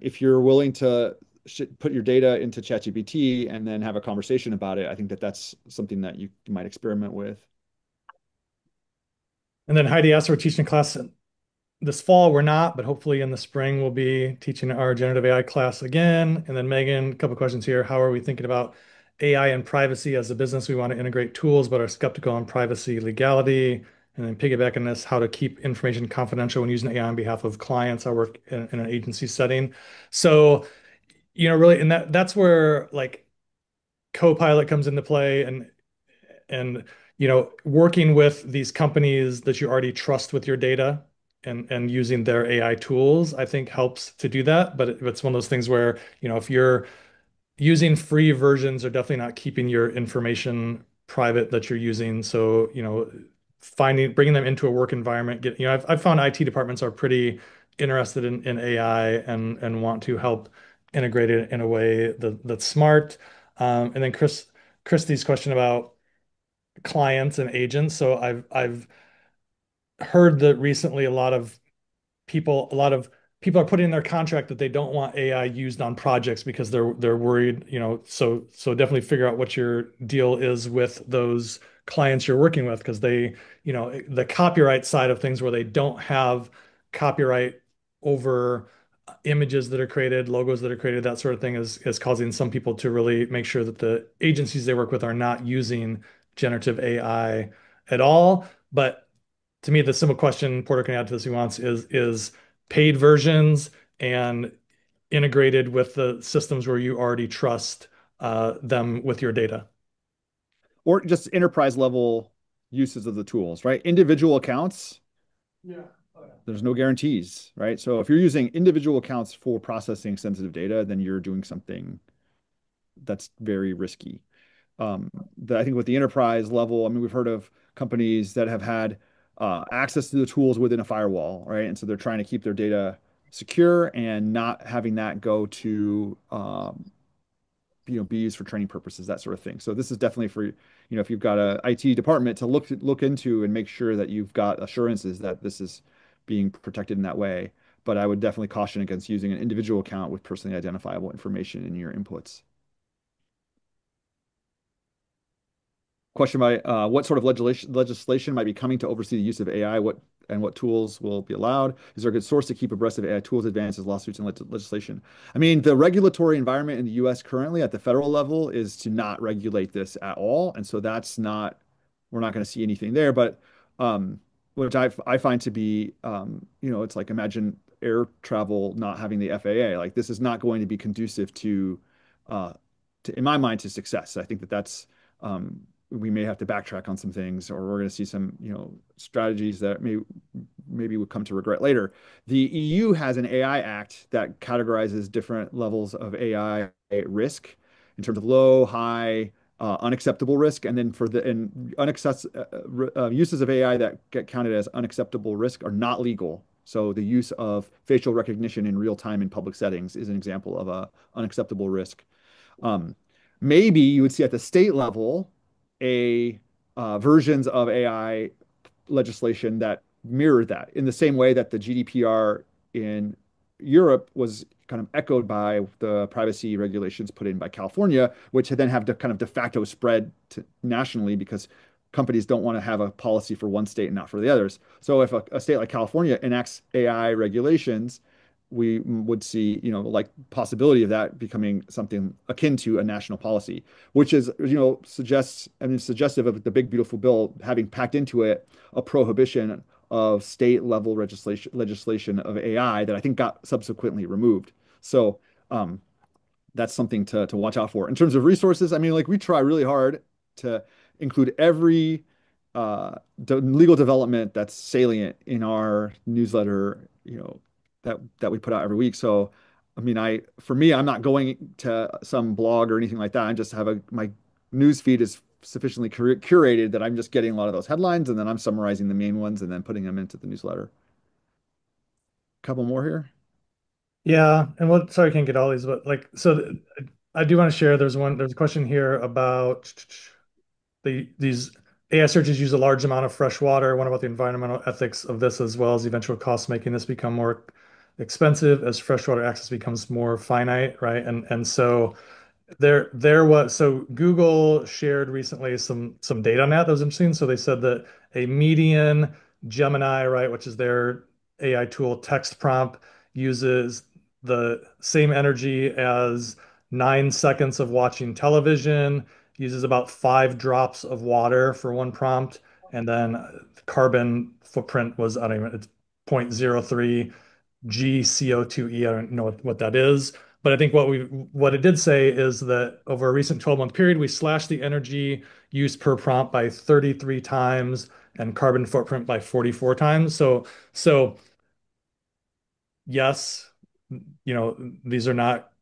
[SPEAKER 2] If you're willing to put your data into ChatGPT and then have a conversation about it, I think that's something that you might experiment with.
[SPEAKER 1] And then Heidi asked, we're teaching a class this fall. We're not, but hopefully in the spring we'll be teaching our generative AI class again. And then Megan, a couple questions here. How are we thinking about AI and privacy as a business? We want to integrate tools, but are skeptical on privacy legality. And then piggybacking this, how to keep information confidential when using AI on behalf of clients. I work in an agency setting. So, really, and that's where like Copilot comes into play, and working with these companies that you already trust with your data, and using their AI tools, I think helps to do that. But it's one of those things where, if you're using free versions, are definitely not keeping your information private that you're using. So, bringing them into a work environment, I've found IT departments are pretty interested in AI, and want to help integrate it in a way that's smart. And then Christy's question about clients and agents. So I've heard that recently a lot of people are putting in their contract that they don't want AI used on projects because they're worried, so definitely figure out what your deal is with those clients you're working with because the copyright side of things where they don't have copyright over images that are created, logos that are created, that sort of thing is causing some people to really make sure that the agencies they work with are not using generative AI at all. But to me, the simple question Porter can add to this nuance is paid versions and integrated with the systems where you already trust them with your data.
[SPEAKER 2] Or just enterprise level uses of the tools, right? Individual accounts,
[SPEAKER 1] Yeah.
[SPEAKER 2] there's no guarantees, right? So if you're using individual accounts for processing sensitive data, then you're doing something that's very risky. I think with the enterprise level, I mean, we've heard of companies that have had access to the tools within a firewall, right? And so they're trying to keep their data secure and not having that go to be used for training purposes, that sort of thing. So this is definitely for, if you've got a IT department to look into and make sure that you've got assurances that this is being protected in that way. But I would definitely caution against using an individual account with personally identifiable information in your inputs. Question by what sort of legislation might be coming to oversee the use of AI? What tools will be allowed? Is there a good source to keep abreast of AI tools, advances, lawsuits, and legislation? I mean, the regulatory environment in the U.S. currently at the federal level is to not regulate this at all, and so we're not going to see anything there. But which I find to be, it's like imagine air travel not having the FAA. Like this is not going to be conducive uh, in my mind, to success. I think that's we may have to backtrack on some things, or we're going to see some, strategies that maybe would come to regret later. The EU has an AI Act that categorizes different levels of AI risk in terms of low, high, unacceptable risk, and then uses of AI that get counted as unacceptable risk are not legal. So the use of facial recognition in real time in public settings is an example of a unacceptable risk. Um, Maybe you would see at the state level a versions of AI legislation that mirrored that in the same way that the GDPR in Europe was kind of echoed by the privacy regulations put in by California, which then have to kind of de facto spread to nationally because companies don't want to have a policy for one state and not for the others. So if a state like California enacts AI regulations, we would see, like possibility of that becoming something akin to a national policy, which is, suggestive of the big beautiful bill having packed into it a prohibition of state level legislation of AI that I think got subsequently removed. So that's something to watch out for. In terms of resources, I mean, like we try really hard to include every legal development that's salient in our newsletter, that we put out every week. So, I mean, for me, I'm not going to some blog or anything like that. I just have my news feed is sufficiently curated that I'm just getting a lot of those headlines and then I'm summarizing the main ones and then putting them into the newsletter. Couple more here.
[SPEAKER 1] Yeah, and sorry I can't get all these, but I do want to share. There's a question here about these AI searches use a large amount of fresh water. What about the environmental ethics of this as well as the eventual costs making this become more expensive as freshwater access becomes more finite, right? And so there was so Google shared recently some data on that. That was interesting. So they said that a median Gemini, right, which is their AI tool text prompt, uses the same energy as 9 seconds of watching television, uses about 5 drops of water for one prompt, and then carbon footprint was, I don't even, it's 0.03 GCO2e. I don't know what that is. But I think what it did say is that over a recent 12-month period, we slashed the energy use per prompt by 33 times and carbon footprint by 44 times. So yes, these are not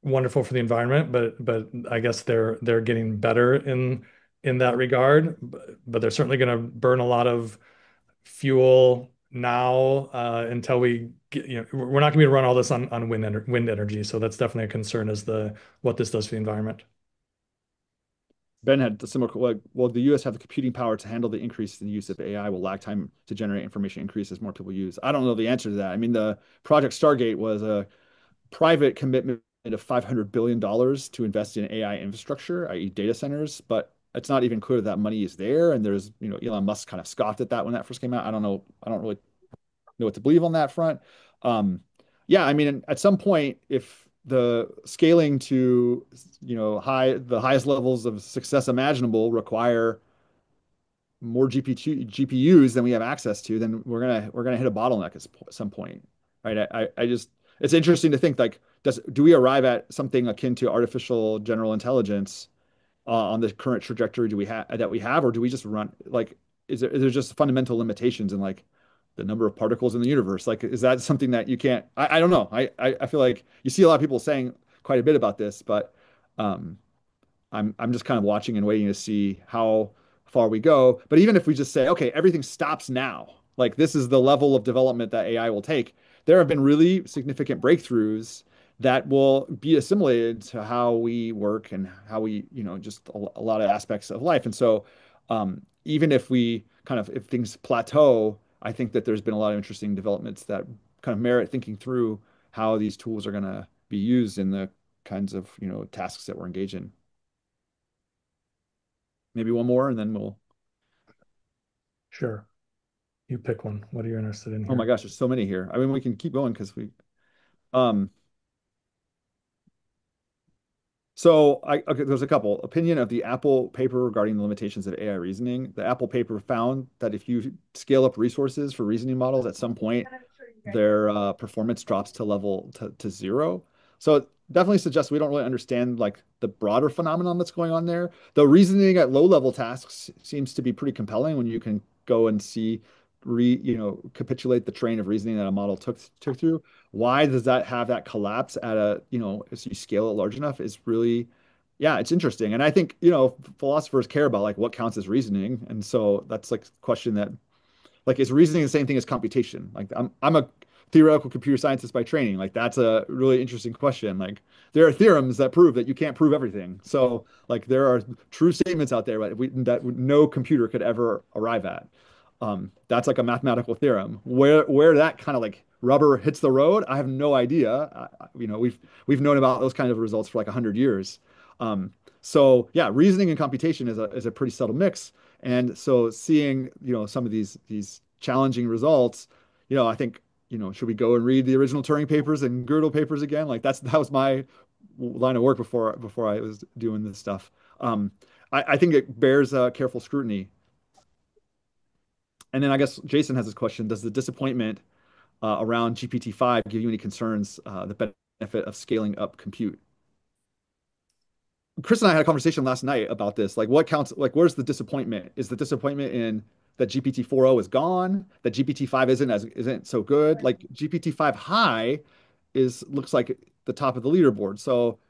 [SPEAKER 1] wonderful for the environment, but I guess they're getting better in that regard. But they're certainly going to burn a lot of fuel now until we get, we're not going to be able to run all this on wind energy. So that's definitely a concern as what this does for the environment.
[SPEAKER 2] Ben had the similar, like, well, the US have the computing power to handle the increase in the use of AI will lag time to generate information increase as more people use. I don't know the answer to that. I mean, the Project Stargate was a private commitment of $500 billion to invest in AI infrastructure, i.e. data centers, but it's not even clear that money is there. And there's, Elon Musk kind of scoffed at that when that first came out. I don't know. I don't really know what to believe on that front. Um, yeah, I mean, at some point, if the scaling to, the highest levels of success imaginable require more GPUs than we have access to, then we're gonna hit a bottleneck at some point, right? I just it's interesting to think like, do we arrive at something akin to artificial general intelligence on the current trajectory that we have, or do we just run like is there just fundamental limitations in like the number of particles in the universe? Like, is that something that you can't? I don't know. I feel like you see a lot of people saying quite a bit about this, but um, I'm just kind of watching and waiting to see how far we go. But even if we just say, okay, everything stops now, like this is the level of development that AI will take, there have been really significant breakthroughs that will be assimilated to how we work and how we, just a lot of aspects of life. And so, even if we kind of, if things plateau, I think that there's been a lot of interesting developments that kind of merit thinking through how these tools are going to be used in the kinds of, tasks that we're engaged in. Maybe one more and then we'll.
[SPEAKER 1] Sure. You pick one. What are you interested in
[SPEAKER 2] Oh my
[SPEAKER 1] here?
[SPEAKER 2] gosh, there's so many here. I mean, we can keep going because um, okay, there's a couple. Opinion of the Apple paper regarding the limitations of AI reasoning. The Apple paper found that if you scale up resources for reasoning models, at some point their performance drops to zero. So it definitely suggests we don't really understand like the broader phenomenon that's going on there. The reasoning at low level tasks seems to be pretty compelling when you can go and see capitulate the train of reasoning that a model took through. Why does that have that collapse at as you scale it large enough is really, yeah, it's interesting. And I think, philosophers care about like what counts as reasoning. And so that's like a question that like is reasoning the same thing as computation? Like I'm a theoretical computer scientist by training. Like that's a really interesting question. Like there are theorems that prove that you can't prove everything. So like there are true statements out there that no computer could ever arrive at. That's like a mathematical theorem. Where that kind of like rubber hits the road, I have no idea. We've known about those kind of results for like 100 years. Um, so yeah, reasoning and computation is a pretty subtle mix. And so seeing, some of these challenging results, I think, should we go and read the original Turing papers and Gödel papers again? Like that was my line of work before I was doing this stuff. I think it bears careful scrutiny. And then I guess Jason has this question: does the disappointment around GPT-5 give you any concerns the benefit of scaling up compute? Chris and I had a conversation last night about this. Like, what counts? Like, where's the disappointment? Is the disappointment in that GPT 4.0 is gone? That GPT-5 isn't so good? Like GPT-5 High looks like the top of the leaderboard. So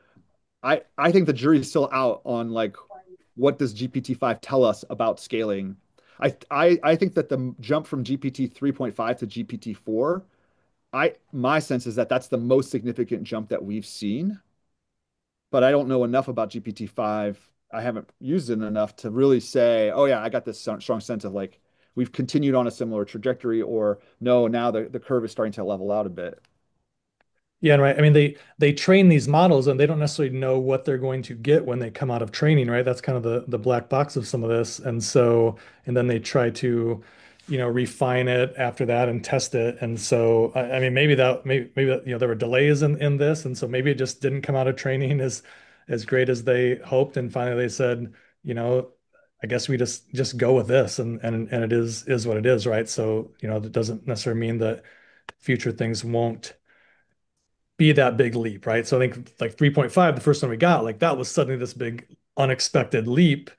[SPEAKER 2] I think the jury's still out on like what does GPT-5 tell us about scaling? I think that the jump from GPT 3.5 to GPT 4, my sense is that that's the most significant jump that we've seen, but I don't know enough about GPT-5. I haven't used it enough to really say, oh yeah, I got this strong sense of like we've continued on a similar trajectory, or no, now the curve is starting to level out a bit.
[SPEAKER 1] Yeah, right. I mean, they train these models and they don't necessarily know what they're going to get when they come out of training, right? That's kind of the black box of some of this. And then they try to, refine it after that and test it. And so, I mean, maybe that, there were delays in this, and so maybe it just didn't come out of training as great as they hoped. And finally, they said, you know, I guess we just go with this, and it is what it is, right? So, that doesn't necessarily mean that future things won't be that big leap, right? So I think like 3.5, the first one we got, like that was suddenly this big unexpected leap,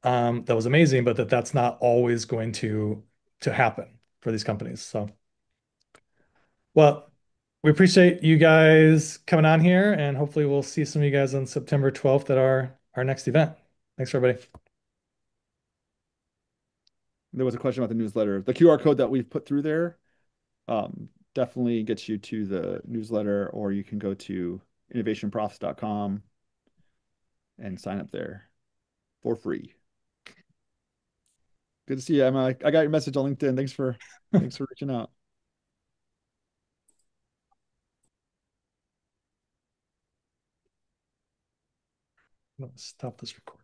[SPEAKER 1] that was amazing, but that's not always going to happen for these companies. So, well, we appreciate you guys coming on here, and hopefully we'll see some of you guys on September 12th at our next event. Thanks, everybody.
[SPEAKER 2] There was a question about the newsletter. The QR code that we've put through there definitely gets you to the newsletter, or you can go to innovationprofs.com and sign up there. for free. Good to see you, Emma. I got your message on LinkedIn. Thanks for reaching out.
[SPEAKER 1] Let's stop this recording.